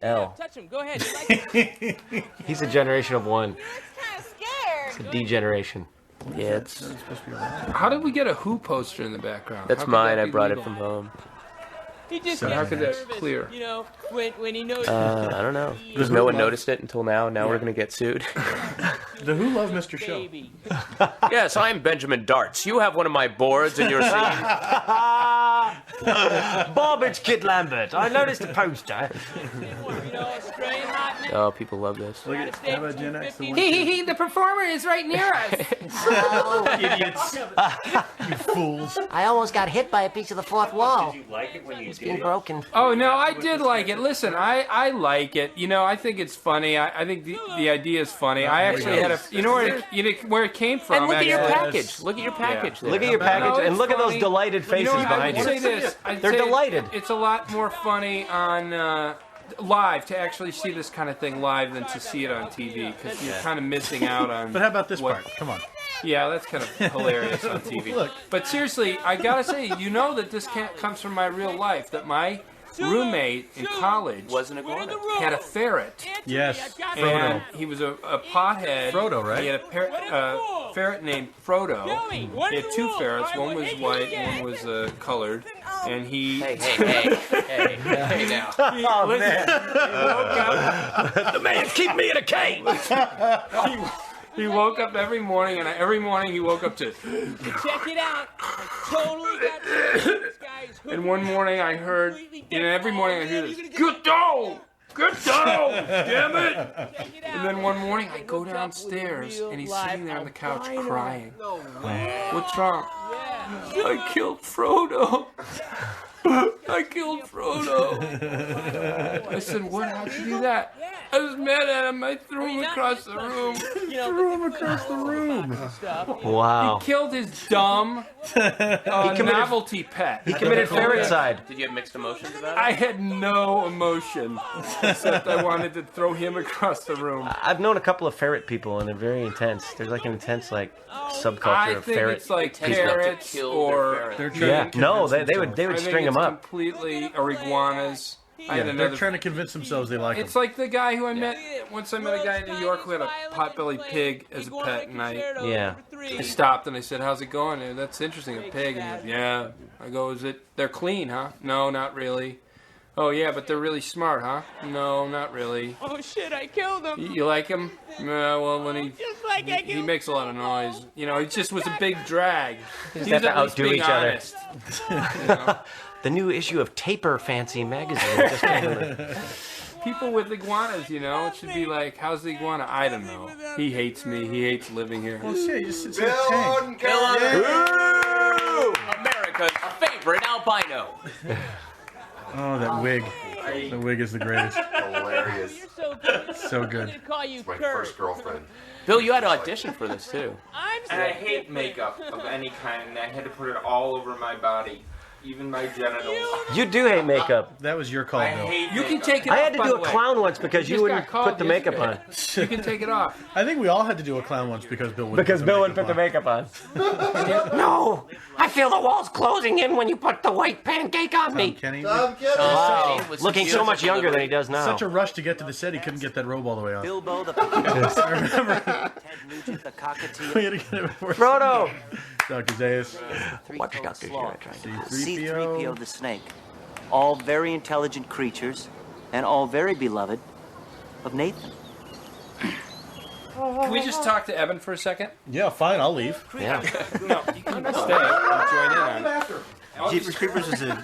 L. Touch him. Go ahead. He's a generation of one. He looks kind of scared. It's a degeneration. Yeah, it's... How did we get a Who poster in the background? That's mine. I brought it from home. He just So gets how could that nervous, clear? You know, when he knows. I don't know. Because no one noticed it until now. Now we're going to get sued. The Who love Mr. Show. Yes, I'm Benjamin Darts. You have one of my boards in your scene. Bob, it's Kid Lambert. I noticed the poster. Oh, people love this. Look at how about Gen X? The performer is right near us. Idiots. You fools. I almost got hit by a piece of the fourth wall. Did you like it when you It's did been it? broken. Oh, no, I did like it. Listen, I like it. You know, I think it's funny. I think the idea is funny. I actually had a... You know where it came from? And look at your actually. package. Look at your package. Yeah. Look at your package, and look at those funny. delighted faces You know, behind I you. would say this. They're delighted. It's a lot more funny on live, to actually see this kind of thing live than to see it on TV, because you're kind of missing out on... But how about this part? Come on. Yeah, that's kind of hilarious on TV. Look. But seriously, I gotta say, you know that this comes from my real life, that my roommate in college Wasn't a iguana. had a ferret. Yes. And Frodo. he was a pothead. Frodo, right? He had a ferret named Frodo. He had two ferrets. One was white, one was colored. And he... Hey now. Oh, man. He woke up... The man keep me in a cage. He woke up every morning, and every morning he woke up to... Check it out. I totally got this guy's hooked. And one morning I heard... And every morning I hear this... Good dog! Good dog! Damn it! And then one morning I go downstairs, and he's sitting there on the couch crying. What's wrong? I killed Frodo. I killed Frodo. I said, what? How'd you do that? I was mad at him. I threw him across the room. Threw him across the room. Wow. He killed his dumb novelty pet. He committed ferreticide. Did you have mixed emotions about it? I had no emotion, except I wanted to throw him across the room. I've known a couple of ferret people, and they're very intense. There's like an intense subculture I of think ferret. it's like people. carrots or... They're trying Yeah, to no, convince they would themselves. string them up. completely, or iguanas. I had They're another... trying to convince themselves they like them. It's like the guy who I met, once I met a guy in New York who had a pot-bellied pig as a pet, and I stopped and I said, how's it going? And that's interesting, a pig. And he goes, yeah. I go, they're clean, huh? No, not really. Oh, yeah, but they're really smart, huh? No, not really. Oh shit! I killed him. You like him? Yeah, well, when Just like I he killed. makes a lot of noise. You know, he just was a big drag. He have was to at least outdo being each other. honest. You know? The new issue of Taper Fancy magazine just came in. People with iguanas, you know, it should be like, how's the iguana? I don't know. He hates me. He hates living here. Well, shit, you just sit in a tank. America's favorite albino. Oh, that wig. The wig is the greatest. Hilarious. You're so good. So good. I'm gonna call you My Kurt. first girlfriend. Bill, you had to audition for this too. I'm And I so hate makeup of any kind, and I had to put it all over my body, even my genitals. You do hate makeup. That was your call, I Bill. hate You can makeup. take it I off, had to by do the a way. clown once because you just wouldn't got called put the makeup on. yesterday. You can take it off. I think we all had to do a clown once because Bill wouldn't Because put Bill wouldn't put the makeup on. No! I feel the walls closing in when you put the white pancake on me. Kenny. Wow. Looking so much younger than he does now. Such a rush to get to the set, he couldn't get that robe all the way on. Bilbo the I remember. Ted Nugent the cockatiel. We had to get it before. Frodo! Dr. Zayas. What's Dr. Zero trying to do? C-3PO the snake. All very intelligent creatures, and all very beloved of Nathan. Can we just talk to Evan for a second? Yeah, fine, I'll leave. Yeah. No, you can stay and join in on it. Jeepers Creepers was a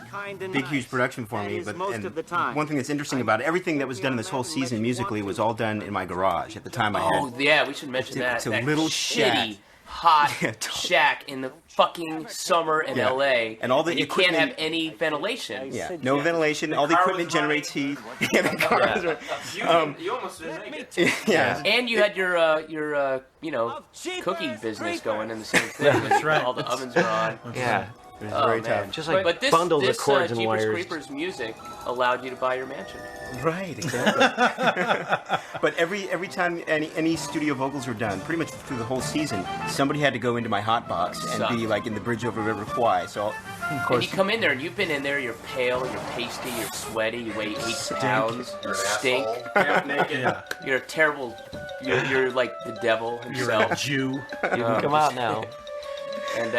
big, huge production for me, but most and of the time. one thing that's interesting about it, everything that was done in this whole season musically was all done in my garage. At the time, I had Oh, yeah, we should mention that. It's a that little shitty, shack. hot Yeah, totally. shack in the fucking summer in Yeah. LA. And all the you can't equipment- have any ventilation. yeah, no ventilation. All the car equipment was running. generates heat. Yeah, the car was running. You almost didn't make it. Yeah. And you had your cookie business going in the same thing. That's right. All the ovens were on. Yeah. It was Oh, very man. tough. Just like but this, bundles of uh, cords and Jeepers wires. Creepers music allowed you to buy your mansion. Right, exactly. But every time any studio vocals were done, pretty much through the whole season, somebody had to go into my hot box and be like in the bridge over River Kwai. So And you come in there, and you've been in there, you're pale, you're pasty, you're sweaty, you weigh 8 pounds, you stink, Half naked. Yeah. you're a terrible, you're like the devil You're himself. a Jew. You can come out now. And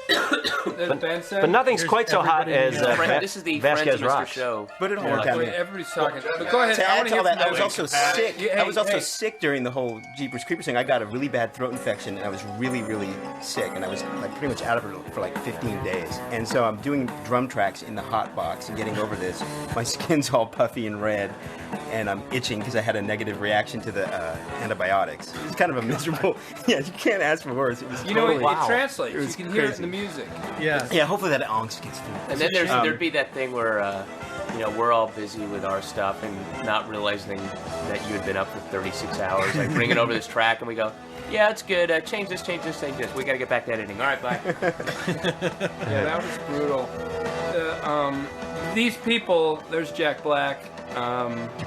But nothing's quite so hot as this is the Vasquez Friends of Mr. Rocks. Show. But it all worked out. Wait, everybody's talking. But go ahead. To I add want to to all hear that, I was from also Evan. sick. Hey, I was also hey. sick during the whole Jeepers Creepers thing. I got a really bad throat infection, and I was really, really sick, and I was like pretty much out of it for like 15 days. And so I'm doing drum tracks in the hot box and getting over this. My skin's all puffy and red, and I'm itching because I had a negative reaction to the antibiotics. It's kind of a miserable. Yeah, you can't ask for worse. It was You know, totally, it translates. It was You can hear it crazy. in the music. Yeah. Yeah, hopefully that angst gets through. And then there'd be that thing where, we're all busy with our stuff and not realizing that you had been up for 36 hours, like bringing over this track, and we go, yeah, it's good. Change this. We gotta get back to editing. All right, bye. Yeah, that was brutal. These people, there's Jack Black.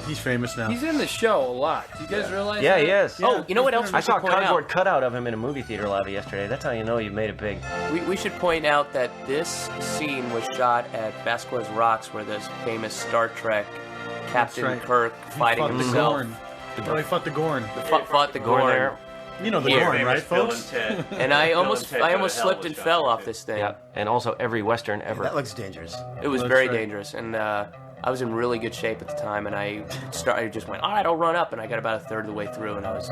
He's famous now. He's in the show a lot. Do you guys realize Yeah, that? he is. Oh, you know what else we I saw a should point cardboard out? cutout of him in a movie theater lobby yesterday. That's how you know you've made it big. We should point out that this scene was shot at Vasquez Rocks, where this famous Star Trek Captain right. Kirk fighting fought himself. The Gorn. Oh, he fought the Gorn. Fought the Gorn Gorn. there. You know the Here. Gorn, right, folks? And I almost slipped and fell off this thing. Yep. And also every Western ever. That looks dangerous. It was That's very right. dangerous, and I was in really good shape at the time, and I just went, all right, I'll run up, and I got about a third of the way through, and I was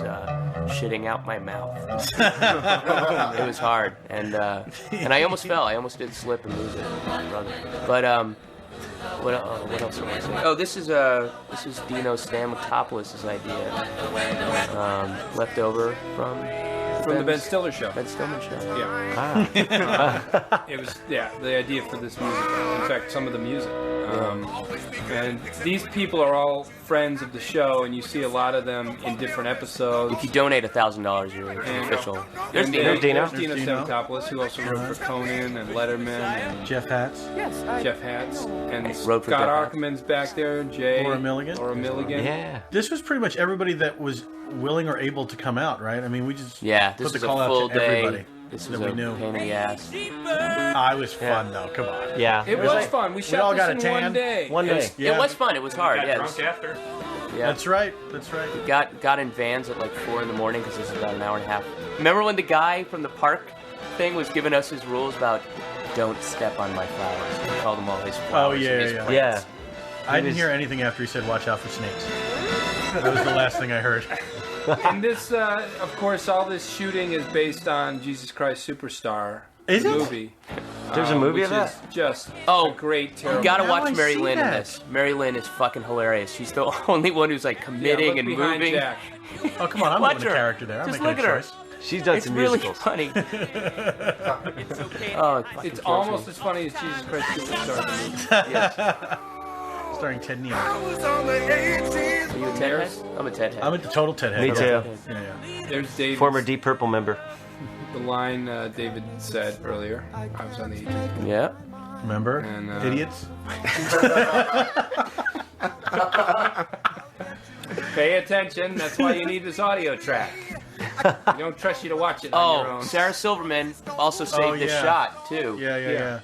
shitting out my mouth. It was hard, and I almost fell. I almost did slip and lose it, but what else am I saying? Oh, this is Dino Stamatopoulos' idea, left over from From the Ben Stiller show. Ben Stillman show. Yeah. It was, the idea for this music. In fact, some of the music. And these people are all friends of the show, and you see a lot of them in different episodes. If you donate $1,000, you're official. There's Dino. There's Dino There's Dino. Stamatopoulos, who also wrote for Conan and Letterman and Jeff Hatz. Jeff Hatz. And Wrote for Scott Jeff Hatz. Ackerman's back there, Jay. Laura Milligan. Yeah. This was pretty much everybody that was willing or able to come out, right? I mean, we just Yeah, put this the was a call out full to day. everybody This was that a we knew. pain in the ass. It was fun, though. Come on. Yeah. It was fun. We shot all this got a in tan. one day. One day. Yeah. It was fun. It was hard. Got Yeah, drunk after. yeah. That's right. That's right. Got in vans at like 4 in the morning because this is about an hour and a half. Remember when the guy from the park thing was giving us his rules about don't step on my flowers? He called them all his flowers. yeah, and his yeah. plants. Yeah. I didn't hear anything after he said, "Watch out for snakes." That was the last thing I heard. And this, of course, all this shooting is based on Jesus Christ Superstar. Is the it? movie. There's a movie which of that? is just Oh, a great, terrible. You gotta Now watch I Mary see Lynn in that. this. Mary Lynn is fucking hilarious. She's the only one who's like committing look and behind moving. Jack. Oh, come on. I'm Watch doing a her. character there. I'm Just making look a at her. choice. She's done It's some really musicals. funny. Oh, it fucking It's kills almost me. as funny as Jesus Christ Superstar. Yes. Starring Ted Neal. Are you a Ted head? I'm a Ted head. I'm at the total Ted head. Me too. Yeah. There's David. Former Deep Purple member. The line David said earlier. I was on the agent. Yeah. Remember? And, Idiots? Pay attention. That's why you need this audio track. We don't trust you to watch it on your Oh, own. Sarah Silverman also saved this yeah. shot too. Yeah.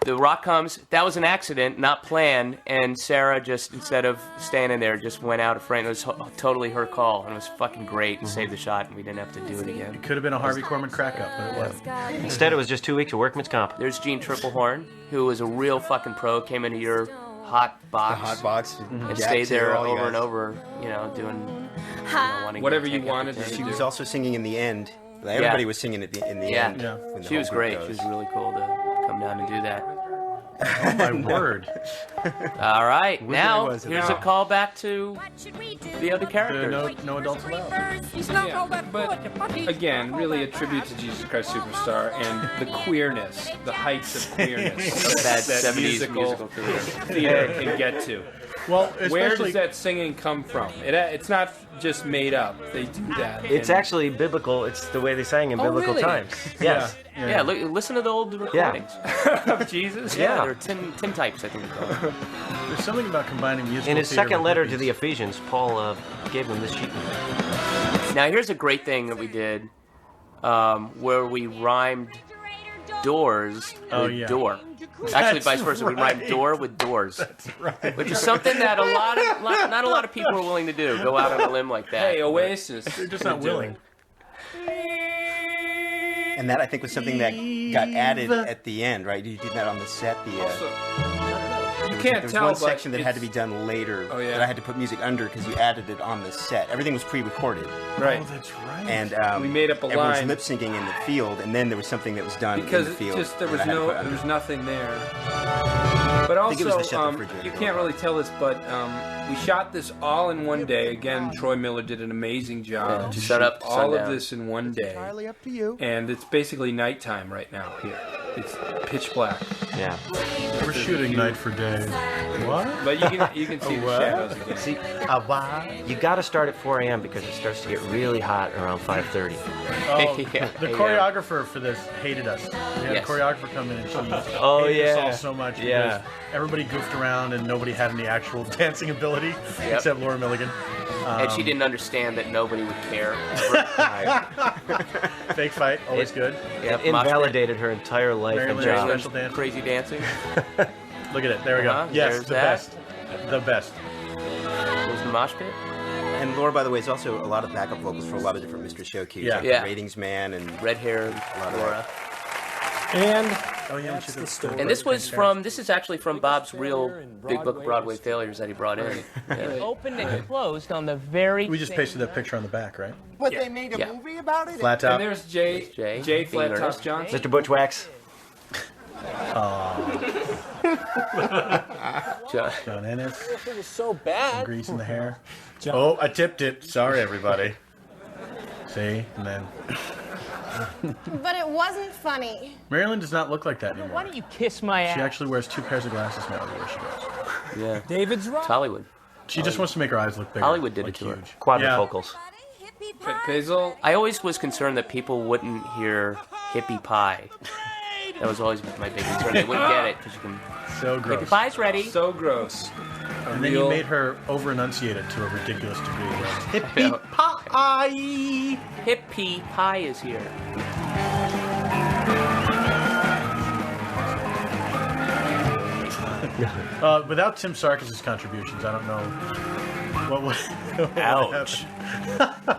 The rock comes. That was an accident, not planned. And Sarah just, instead of standing there, just went out of frame. It was totally her call, and it was fucking great. And saved the shot, and we didn't have to do it again. It could have been a Harvey Korman crack up, but it wasn't. Instead, it was just 2 weeks of workman's comp. There's Gene Triplehorn, who was a real fucking pro. Came into your hot box, The hot box. and stayed there over and over. You know, doing wanting Whatever to you take wanted to everything. She was also singing in the end. Everybody was singing in the Yeah. end. Yeah. when the She whole was group great. goes. She was really cool to come down and do that. Oh, my word. All right, now was it? here's a call back to the other The characters. no adults allowed. Yeah, but again, really a tribute to Jesus Christ Superstar and the queerness, the heights of queerness That 70s musical career. theater can get to. Well, Where especially does that singing come from? It's not just made up. They do that. It's And- actually bibiblical. It's the way they sang in Oh, biblical really? times. Yes. Yeah, listen to the old recordings. of Jesus. Yeah, Yeah. there are tin types, I think they call them. there's something about combining musical In his theater second with letter hippies. to the Ephesians, Paul gave them this sheet. Now here's a great thing that we did, where we rhymed doors Oh, with yeah. door. Actually, That's vice versa. We rhyme right. door with doors. That's right. Which is something that not a lot of people are willing to do. Go out on a limb like that. Hey, Oasis. They're just not willing. And that I think was something that got added at the end, right? You did that on the set. You There can't was tell, one but section that had to it's- be done later Oh, yeah. that I had to put music under because you added it on the set. Everything was pre-recorded. Right. Oh, that's right. And We made up a everyone's line. lip syncing in the field, and then there was something that was done Because in the field. just there was that I had to put there under. was nothing there. But think it was also, the Chef refrigerator you or can't what. really tell this, but we shot this all in one day. Again, Troy Miller did an amazing job Yeah, to shut shoot up to all of sundown. this in one day. Entirely up to you. And it's basically nighttime right now here. It's pitch black. Yeah. We're shooting night for day. What? But you can see the What? shadows again. See, you got to start at 4 a.m. because it starts to get really hot around 5:30. Oh, Yeah. the choreographer for this hated us. We had Yes. a choreographer come in and she Oh, hated us yeah. all so much Yeah. because everybody goofed around and nobody had any actual dancing ability except Laura Milligan. And she didn't understand that nobody would care. Fake fight, always good. Yep, It invalidated her entire life Mary and Lynn job. special dance. Crazy dancing. Look at it. There we go. Uh-huh, Yes, there's the that. best. The best. Was the mosh pit? And Laura, by the way, is also a lot of backup vocals for a lot of different Mr. Show cues, Yeah. like Yeah. the Ratings Man and Red hair, lot of Laura. And Oh yeah, we should have And this is actually from Bob's real Big Book of Broadway failures that he brought in. Yeah. Opened and closed on the very. We just pasted that picture on the back, right? But they made a Yeah. movie about it? Flat top. and there's Jay Jay, Flat being Top earnest. Johnson. Mr. Butchwax. John. John Ennis. It was so bad. Grease in the hair. Oh, I tipped it. Sorry, everybody. See? And then But it wasn't funny. Marilyn does not look like that anymore. Why don't you kiss my ass? She actually wears 2 pairs of glasses now everywhere she goes. Yeah. David's right. It's Hollywood. She just wants to make her eyes look bigger. Hollywood did it like to her. huge. Quadrifocals. Basil. I always was concerned that people wouldn't hear hippie pie. That was always my big concern. They wouldn't get it because you can. So gross. Hippie pie's ready. So gross. And then you made her over-enunciate it to a ridiculous degree. Hippie pie! Hippie pie is here. Without Tim Sarkis' contributions, I don't know what would Ouch. happen.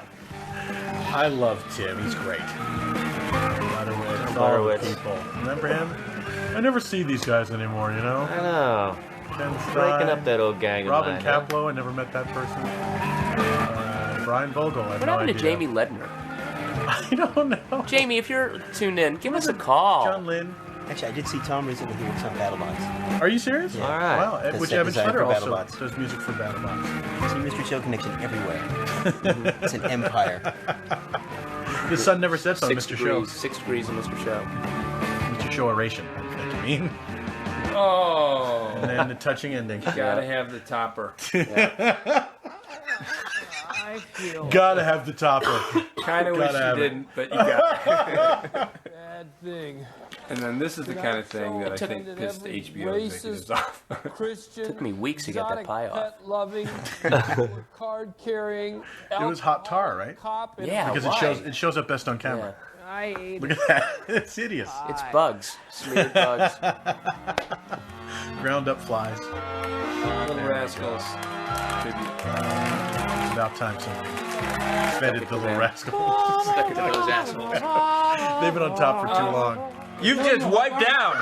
I love Tim. He's great. Butterwitz, all the Butterwitz. people. Remember him? I never see these guys anymore, you know? I know. Ken Breaking Stein, up that old gang of Robin mine, huh? Kaplow, I never met that person. Brian Vogel, I have What no happened idea. to Jamie Ledner? I don't know. Jamie, if you're tuned in, give us a call. John Lynn. Actually, I did see Tom recently here with some BattleBots. Are you serious? Yeah. All right. Wow. That's Which set Evan design Schroeder for also BattleBots. does music for BattleBots. See Mr. Show connection everywhere. It's an empire. The sun never sets on 6 Mr. degrees, Show. 6 degrees in Mr. Show. Mr. Show oration, I think you mean. Oh. And then the touching ending. Gotta have the topper. I feel Gotta have the topper. Kind of wish Gotta you have it. didn't, but you got it. bad thing. And then this is the kind of thing that I took- think pissed HBO executives off. Christian. Took me weeks to get that pie off. Loving, card carrying. It was hot tar, right? Cop. Yeah, Because why? it shows up best on camera. I ate Look at that. It's hideous. It's bugs. Smeared bugs. Ground up flies. Little Rascals. It's about time somebody fetted the little rascal. Stuck it to those assholes. They've been on top for too long. You've just wiped out.